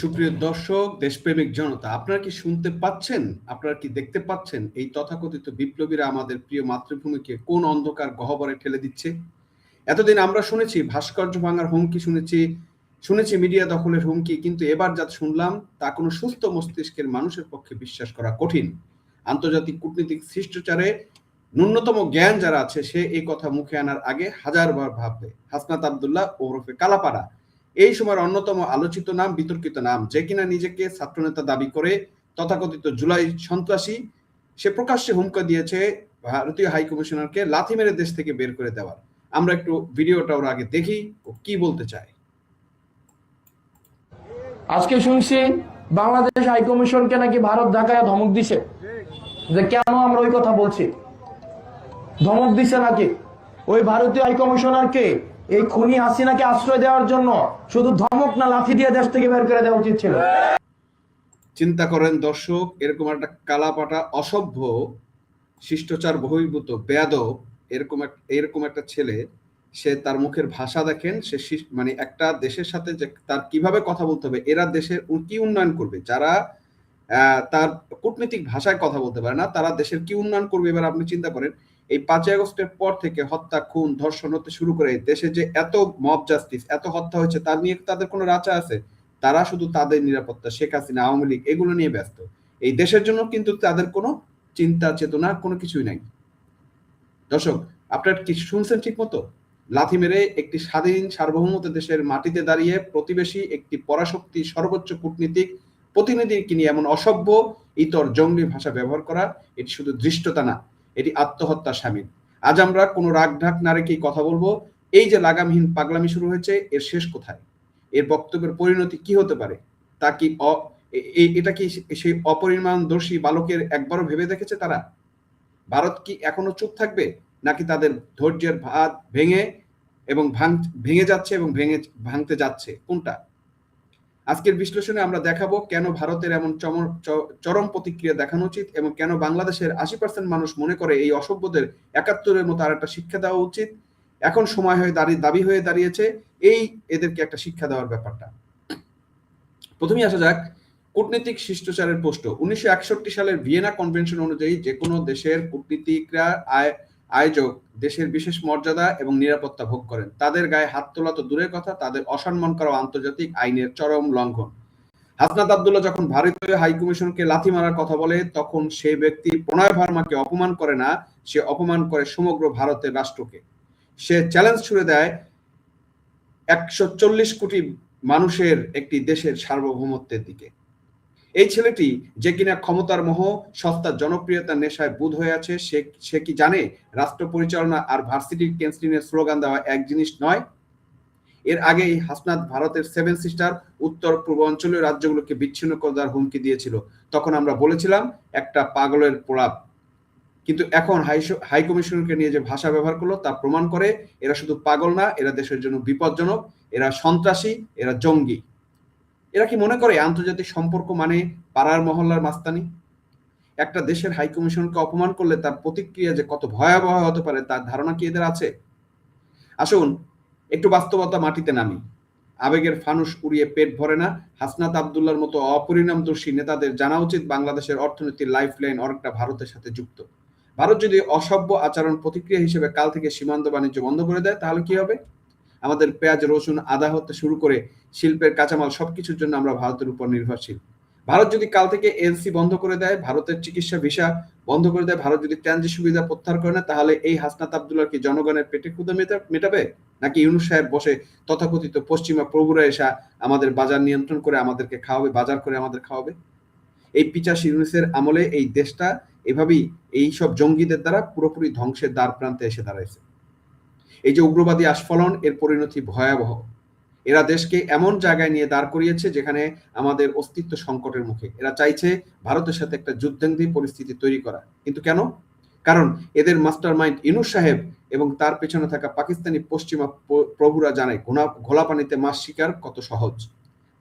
সুপ্রিয় দর্শক, দেশপ্রেমিক জনতা, আপনারা কি শুনতে পাচ্ছেন, আপনারা কি দেখতে পাচ্ছেন এই তথাকথিত বিপ্লবীরা আমাদের প্রিয় মাতৃভূমিকে কোন অন্ধকার গহ্বরে ঠেলে দিচ্ছে? এতদিন আমরা শুনেছি ভাস্কর্য ভাঙার হুমকি, শুনেছি মিডিয়া দখলের হুমকি, কিন্তু এবার যা শুনলাম তা কোনো সুস্থ মস্তিষ্কের মানুষের পক্ষে বিশ্বাস করা কঠিন। আন্তর্জাতিক কূটনীতিক শিষ্টাচারে ন্যূনতম জ্ঞান যারা আছে সে এই কথা মুখে আনার আগে হাজারবার ভাববে। হাসনাত আব্দুল্লাহ ওরফে কালাপাড়া এই সময়ের অন্যতম আলোচিত নাম, বিতর্কিত নাম, যে কিনা নিজেকে ছাত্রনেতা দাবি করে তথাকথিত জুলাই সন্ত্রাসী, সে প্রকাশ্যে হুমকি দিয়েছে ভারতীয় হাই কমিশনারকে লাথি মেরে দেশ থেকে বের করে দেওয়ার। আমরা একটু ভিডিওটা ওর আগে দেখি ও কি বলতে চায়। আজকে শুনছি বাংলাদেশ হাই কমিশনকে নাকি ভারত ঢাকায় ধমক দিছে, যে কেন আমরা ওই কথা বলছি। ধমক দিছে নাকি ওই ভারতীয় হাই কমিশনারকে এই খুনি হাসিনাকে আশ্রয় দেওয়ার জন্য শুধু ধমক না, লাথি দিয়ে দেশ থেকে বের করে দেওয়া উচিত ছিল। চিন্তা করেন দর্শক, এরকম একটা কালাপাটা, অসভ্য, শিষ্টাচার বহির্ভূত, বেয়াদব এরকম একটা ছেলে, সে তার মুখের ভাষা দেখেন, সে মানে একটা দেশের সাথে যে তার কিভাবে কথা বলতে হবে, এরা দেশের কি উন্নয়ন করবে, যারা তার কূটনৈতিক ভাষায় কথা বলতে পারে না, তারা দেশের কি উন্নয়ন করবে? এবার আপনি চিন্তা করেন, এই 5ই আগস্টের পর থেকে হত্যা, খুন, ধর্ষণ হতে শুরু করে দেশে যে এত মব জাস্টিস, এত হত্যা হয়েছে, তার নিয়ে তাদের কোনো রাচা আছে? তারা শুধু তাদের নিরাপত্তা, শেখ হাসিনা, আওয়ামী লীগ এগুলো নিয়ে ব্যস্ত। এই দেশের জন্য কিন্তু তাদের কোনো চিন্তা চেতনা কোনো কিছুই নাই। দর্শক, আপনার কি শুনছেন ঠিক মতো? লাথি মেরে একটি স্বাধীন সার্বভৌমত্ব দেশের মাটিতে দাঁড়িয়ে প্রতিবেশী একটি পরাশক্তি সর্বোচ্চ কূটনীতিক প্রতিনিধিকে নিয়ে এমন অসভ্য, ইতর, জঙ্গলি ভাষা ব্যবহার করা, এটি শুধু ধৃষ্টতা না, এটি আত্মহত্যার শামিল। আজ আমরা কোনো রাগ ঢাক না রেখেই কথা বলবো। এই যে লাগামহীন পাগলামি শুরু হয়েছে, এর শেষ কোথায়? এর বক্তব্যের পরিণতি কি হতে পারে? তা কি এটা কি সেই অপরিমাণদর্শী বালকের একবারও ভেবে দেখেছে তারা? ভারত কি এখনো চুপ থাকবে, নাকি তাদের ধৈর্যের ভাত ভেঙে যাচ্ছে এবং ভাঙতে যাচ্ছে? কোনটা? আজকের বিশ্লেষণে আমরা দেখাবো কেন ভারতের এমন চরম প্রতিক্রিয়া দেখানো উচিত এবং কেন বাংলাদেশের 80% মানুষ মনে করে এই অসভ্যদের 71-এর মতো আর একটা শিক্ষা দেওয়া উচিত। এখন সময় হয়ে দাবি হয়ে দাঁড়িয়েছে এই এদেরকে একটা শিক্ষা দেওয়ার ব্যাপারটা। প্রথমেই আসা যাক কূটনীতিক শিষ্টাচারের প্রশ্ন। 1961 সালের ভিয়েনা কনভেনশন অনুযায়ী যে কোনো দেশের কূটনীতিকরা আয়োজক দেশের বিশেষ মর্যাদা এবং নিরাপত্তা ভোগ করেন। তাদের গায়ে হাত তোলা তো দূরের কথা, তাদের অসম্মান করা আন্তর্জাতিক আইনের চরম লঙ্ঘন। হাসনাত আব্দুল্লাহ যখন ভারতীয় হাই কমিশনকে লাথি মারার কথা বলে, তখন সেই ব্যক্তি প্রণয় ভার্মাকে অপমান করে না, সে অপমান করে সমগ্র ভারতের রাষ্ট্রকে। সে চ্যালেঞ্জ ছুড়ে দেয় 140 কোটি মানুষের একটি দেশের সার্বভৌমত্বের দিকে। এই ছেলেটি যে কিনা ক্ষমতার মোহ, সস্তার জনপ্রিয়তার নেশায় বুঁদ হয়ে আছে, সে কি জানে রাষ্ট্র পরিচালনা আর ভার্সিটির ক্যান্টিনের স্লোগান দেওয়া এক জিনিস নয়? এর আগেই হাসনাত ভারতের 7 সিস্টার উত্তর পূর্বাঞ্চলীয় রাজ্যগুলোকে বিচ্ছিন্ন করে দেওয়ার হুমকি দিয়েছিল। তখন আমরা বলেছিলাম একটা পাগলের প্রলাপ। কিন্তু এখন হাই কমিশনকে নিয়ে যে ভাষা ব্যবহার করলো তা প্রমাণ করে এরা শুধু পাগল না, এরা দেশের জন্য বিপজ্জনক, এরা সন্ত্রাসী, এরা জঙ্গি। এরা কি মনে করে আন্তর্জাতিক সম্পর্ক মানে পাড়ার মহল্লার মাস্তানি? একটা দেশের হাই কমিশনকে অপমান করলে তার প্রতিক্রিয়া যে কত ভয়াবহ হতে পারে তার ধারণা কি এদের আছে? আসুন একটু বাস্তবতা মাটিতে নামি। আবেগের ফানুস উড়িয়ে পেট ভরে না। হাসনাত আব্দুল্লাহর মতো অপরিণামদর্শী নেতাদের জানা উচিত বাংলাদেশের অর্থনীতির লাইফলাইন অনেকটা ভারতের সাথে যুক্ত। ভারত যদি অসভ্য আচরণ প্রতিক্রিয়া হিসেবে কাল থেকে সীমান্ত বাণিজ্য বন্ধ করে দেয়, তাহলে কি হবে? আমাদের পেঁয়াজ, রসুন, আদা হতে শুরু করে শিল্পের কাঁচামাল সবকিছুর জন্য আমরা ভারতের উপর নির্ভরশীল। ভারত যদি কাল থেকে এলসি বন্ধ করে দেয়, ভারতের চিকিৎসা ভিসা বন্ধ করে দেয়, ভারত যদি ট্রানজিট সুবিধা প্রত্যাহার করে না, তাহলে এই হাসনাত আব্দুল্লাহ কি জনগণের পেটে ক্ষুধা মেটাবে, নাকি ইউনূস সাহেব বসে তথাকথিত পশ্চিমা প্রভুরা এসে আমাদের বাজার নিয়ন্ত্রণ করে আমাদেরকে খাওয়াবে, বাজার করে আমাদের খাওয়াবে? এই পিচাস ইউনূসের আমলে এই দেশটা এভাবেই এই সব জঙ্গিদের দ্বারা পুরোপুরি ধ্বংসের দ্বার প্রান্তে এসে দাঁড়াইছে। এই যে উগ্রবাদী আস্ফালন, এর পরিণতি ভয়াবহ। এরা দেশকে এমন জায়গায় নিয়ে দাঁড় করিয়েছে যেখানে আমাদের অস্তিত্ব সংকটের মুখে। এরা চাইছে ভারতের সাথে একটা যুদ্ধবন্দী পরিস্থিতি তৈরি করা। কিন্তু কেন? কারণ এদের মাস্টার মাইন্ড ইউনূস সাহেব এবং তার পেছনে থাকা পাকিস্তানি পশ্চিমা প্রভুরা জানে ঘোলা পানিতে মাছ শিকার কত সহজ।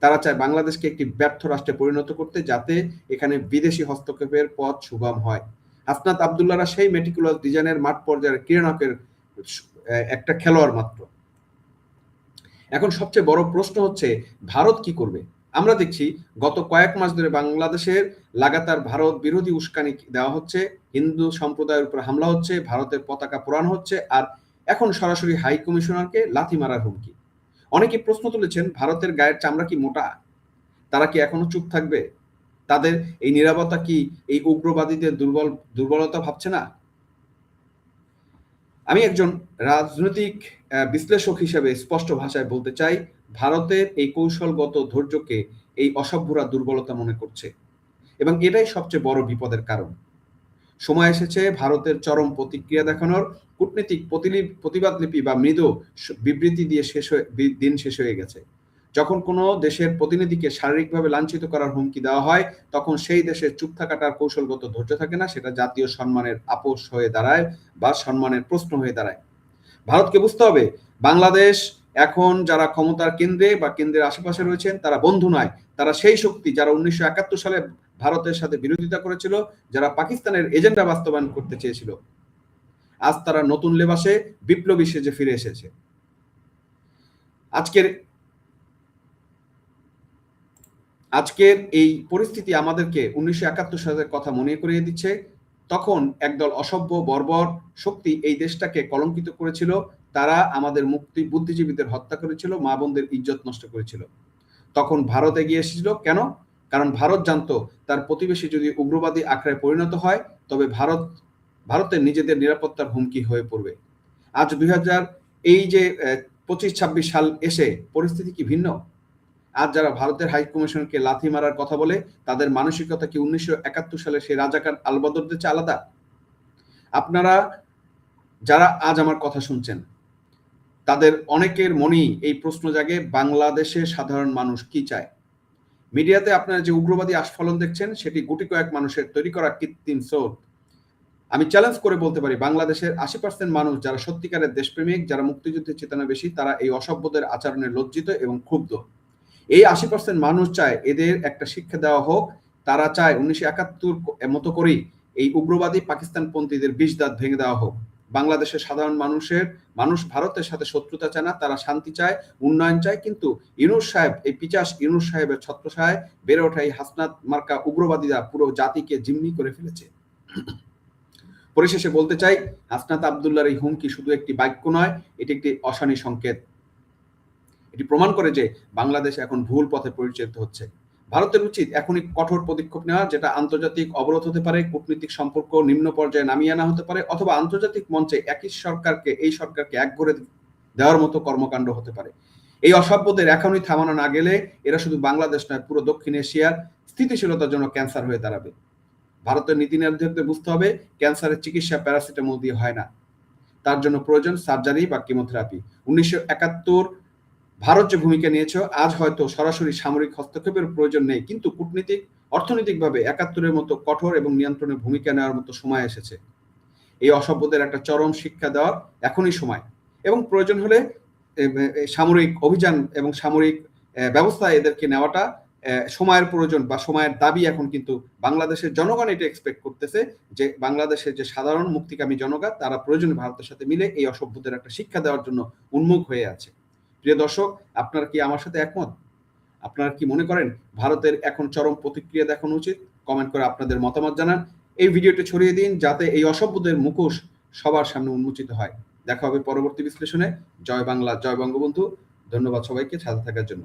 তারা চায় বাংলাদেশকে একটি ব্যর্থ রাষ্ট্রে পরিণত করতে, যাতে এখানে বিদেশি হস্তক্ষেপের পথ সুগম হয়। হাসনাত আব্দুল্লাহরা সেই মেটিকুলাস ডিজাইনের মাঠ পর্যায়ের ক্রীড়নকের একটা খেলোয়াড় মাত্র। এখন সবচেয়ে বড় প্রশ্ন হচ্ছে ভারত কি করবে? আমরা দেখছি গত কয়েক মাস ধরে বাংলাদেশের লাগাতার ভারত বিরোধী উস্কানি দেওয়া হচ্ছে, হিন্দু সম্প্রদায়ের উপর হামলা হচ্ছে, ভারতের পতাকা পোড়ানো হচ্ছে, আর এখন সরাসরি হাই কমিশনারকে লাথি মারার হুমকি। অনেকে প্রশ্ন তুলেছেন, ভারতের গায়ের চামড়া কি মোটা? তারা কি এখনো চুপ থাকবে? তাদের এই নীরবতা কি এই উগ্রবাদীদের দুর্বলতা ভাবছে না? আমি একজন রাজনৈতিক বিশ্লেষক হিসেবে স্পষ্ট ভাষায় বলতে চাই, ভারতের এই কৌশলগত ধৈর্যকে এই অসভ্যরা দুর্বলতা মনে করছে, এবং এটাই সবচেয়ে বড় বিপদের কারণ। সময় এসেছে ভারতের চরম প্রতিক্রিয়া দেখানোর। কূটনীতিক প্রতিবাদলিপি বা মৃদু বিবৃতি দিয়ে দিন শেষ হয়ে গেছে। যখন কোনো দেশের প্রতিনিধিকে শারীরিকভাবে লাঞ্ছিত করার হুমকি দেওয়া হয়, তখন সেই দেশের চুপ থাকাটার কৌশলগত ধৈর্য থাকে না, সেটা জাতীয় সম্মানের আপোষ হয়ে দাঁড়ায় বা সম্মানের প্রশ্ন হয়ে দাঁড়ায়। ভারতকে বুঝতে হবে, বাংলাদেশ এখন যারা ক্ষমতার কেন্দ্রে বা কেন্দ্রের আশেপাশে রয়েছেন তারা বন্ধু নয়, তারা সেই শক্তি যারা 1971 সালে ভারতের সাথে বিরোধিতা করেছিল, যারা পাকিস্তানের এজেন্ডা বাস্তবায়ন করতে চেয়েছিল। আজ তারা নতুন লেবাসে বিপ্লবী সেজে ফিরে এসেছে। আজকের এই পরিস্থিতি আমাদেরকে 1971 সালের কথা মনে করিয়ে দিচ্ছে। তখন একদল অসভ্য বর্বর শক্তি এই দেশটাকে কলঙ্কিত করেছিল। তারা আমাদের বুদ্ধিজীবীদের হত্যা করেছিল, মা বোনদের ইজ্জত নষ্ট করেছিল। তখন ভারত এগিয়ে এসেছিল। কেন? কারণ ভারত জানতো তার প্রতিবেশী যদি উগ্রবাদী আখড়ায় পরিণত হয়, তবে ভারতের নিজেদের নিরাপত্তার হুমকি হয়ে পড়বে। আজ 2000 এই যে 25-26 সাল এসে পরিস্থিতি কি ভিন্ন? আজ যারা ভারতের হাই কমিশনকে লাথি মারার কথা বলে, তাদের মানসিকতা কি 1971 সালে সেই রাজাকার আলবদরদের চেয়ে আলাদা? আপনারা যারা আজ আমার কথা শুনছেন, তাদের অনেকের মনেই এই প্রশ্ন জাগে, বাংলাদেশের সাধারণ মানুষ কি চায়? মিডিয়াতে আপনারা যে উগ্রবাদী আস্ফালন দেখছেন, সেটি গুটি কয়েক মানুষের তৈরি করা কৃত্রিম স্রোত। আমি চ্যালেঞ্জ করে বলতে পারি, বাংলাদেশের 80% মানুষ যারা সত্যিকারের দেশপ্রেমিক, যারা মুক্তিযুদ্ধের চেতনা বেশি, তারা এই অসভ্যদের আচরণে লজ্জিত এবং ক্ষুব্ধ। এই 80% মানুষ চায় এদের একটা শিক্ষা দেওয়া হোক। তারা চায় 1971 মতো করেই এই উগ্রবাদী পাকিস্তানপন্থীদের বিষ দাঁত ভেঙে দেওয়া হোক। বাংলাদেশের সাধারণ মানুষ ভারতের সাথে শত্রুতা চায় না, তারা শান্তি চায়, উন্নয়ন চায়। কিন্তু ইউনূস সাহেব, এই পিচাস ইউনূস সাহেবের ছত্রছায়ায় বেড়ে ওঠা এই হাসনাত মার্কা উগ্রবাদীরা পুরো জাতিকে জিম্মি করে ফেলেছে। পরিশেষে বলতে চাই, হাসনাত আব্দুল্লাহর এই হুমকি শুধু একটি বাক্য নয়, এটি একটি অশনি সংকেত। এটি প্রমাণ করে যে বাংলাদেশ এখন ভুল পথে পরিচালিত হচ্ছে। ভারতের উচিত এখনই কঠোর পদক্ষেপ নেওয়া, যেটা আন্তর্জাতিক অবরোধ হতে পারে, কূটনৈতিক সম্পর্ক নিম্ন পর্যায়ে নামিয়ে আনা হতে পারে, অথবা আন্তর্জাতিক মঞ্চে এই সরকারকে একঘরে দেওয়ার মতো কর্মকাণ্ড হতে পারে। এই অসভ্যদের এখনই থামানো না গেলে এরা শুধু বাংলাদেশ নয়, পুরো দক্ষিণ এশিয়ার স্থিতিশীলতার জন্য ক্যান্সার হয়ে দাঁড়াবে। ভারতের নীতি নির্ধারকদের বুঝতে হবে, ক্যান্সারের চিকিৎসা প্যারাসিটামল দিয়ে হয় না, তার জন্য প্রয়োজন সার্জারি বা কেমোথেরাপি। 1971 ভারত যে ভূমিকা নিয়েছে, আজ হয়তো সরাসরি সামরিক হস্তক্ষেপের প্রয়োজন নেই, কিন্তু অর্থনৈতিকভাবে 71-এর মতো কঠোর এবং নিয়ন্ত্রণের ভূমিকা নেওয়ার মতো সময় এসেছে। এই অসভ্যদের একটা চরম শিক্ষা দেওয়ার এখনই সময়, এবং প্রয়োজন হলে সামরিক অভিযান এবং সামরিক ব্যবস্থা এদেরকে নেওয়াটা সময়ের প্রয়োজন বা সময়ের দাবি। এখন কিন্তু বাংলাদেশের জনগণ এটা এক্সপেক্ট করতেছে যে বাংলাদেশের যে সাধারণ মুক্তিকামী জনগণ, তারা প্রয়োজনে ভারতের সাথে মিলে এই অসভ্যদের একটা শিক্ষা দেওয়ার জন্য উন্মুখ হয়ে আছে। প্রিয় দর্শক, আপনারা কি আমার সাথে একমত? আপনারা কি মনে করেন ভারতের এখন চরম প্রতিক্রিয়া দেখানো উচিত? কমেন্ট করে আপনাদের মতামত জানান। এই ভিডিওটি ছড়িয়ে দিন, যাতে এই অসভ্যদের মুখোশ সবার সামনে উন্মোচিত হয়। দেখা হবে পরবর্তী বিশ্লেষণে। জয় বাংলা, জয় বঙ্গবন্ধু। ধন্যবাদ সবাইকে সাথে থাকার জন্য।